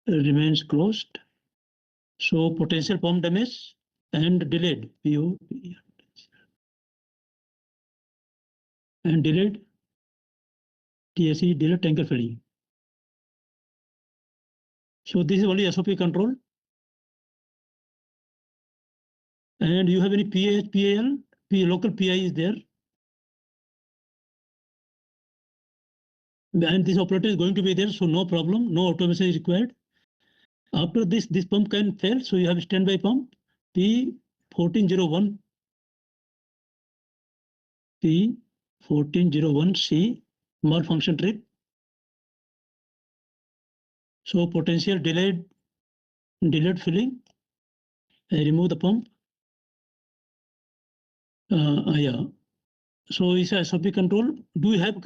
remains closed. So potential pump damage and delayed PO and delayed TSE, delayed tanker filling. So this is only SOP control. And you have any PAH, PAL, local PI is there. And this operator is going to be there, so no problem, no automation is required. After this pump can fail, so you have standby pump P1401, P1401C, malfunction trip. So potential delayed filling. I remove the pump. Yeah. So is a SOP control. Do you have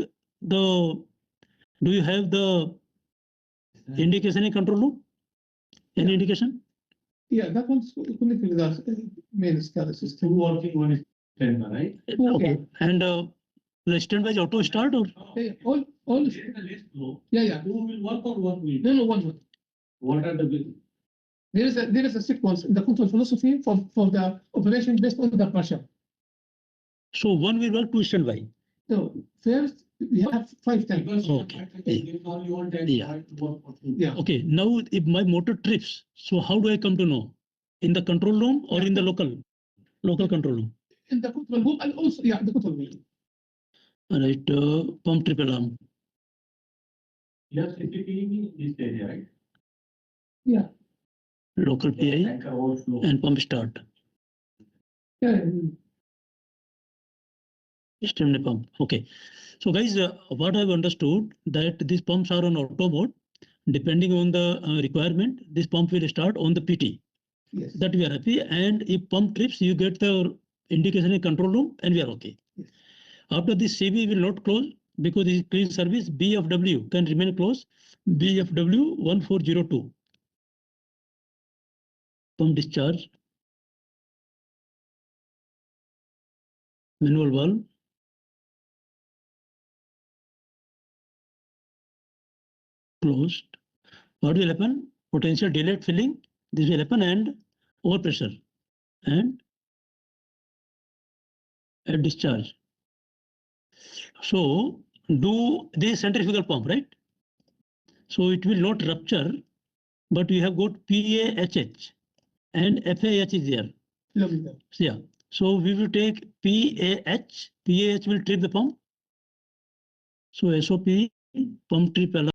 the indication in control loop? Any indication? Yeah, that one's connected with the main SCADA system. Two working, one is standby, right? Okay. And the standby is auto start or? All. Yeah. Who will work or what will? No, one. What are the? There is a sequence in the control philosophy for the operation based on the pressure. So one will work, two standby. So first we have 5 tanks. Okay. Yeah. Yeah. Okay. Now if my motor trips, so how do I come to know? In the control room or in the local control room? In the control room and also the control room. All right. Pump trip alarm. Yes, CCTV in this area, right? Yeah. Local PI and pump start. Yeah. Extremely pump. Okay. So guys, what I've understood that these pumps are on auto mode. Depending on the requirement, this pump will start on the PT. Yes. That we are happy. And if pump trips, you get the indication in control room and we are okay. Yes. After this, CB will not close because this is clean service. BFW can remain closed. BFW 1402. Pump discharge. Manual valve. Closed. What will happen? Potential delayed filling. This will happen and overpressure and a discharge. So do this centrifugal pump, right? So it will not rupture, but we have got PAHH and FAH is there. Yeah. So we will take PAH. PAH will trip the pump. So SOP pump trip alarm.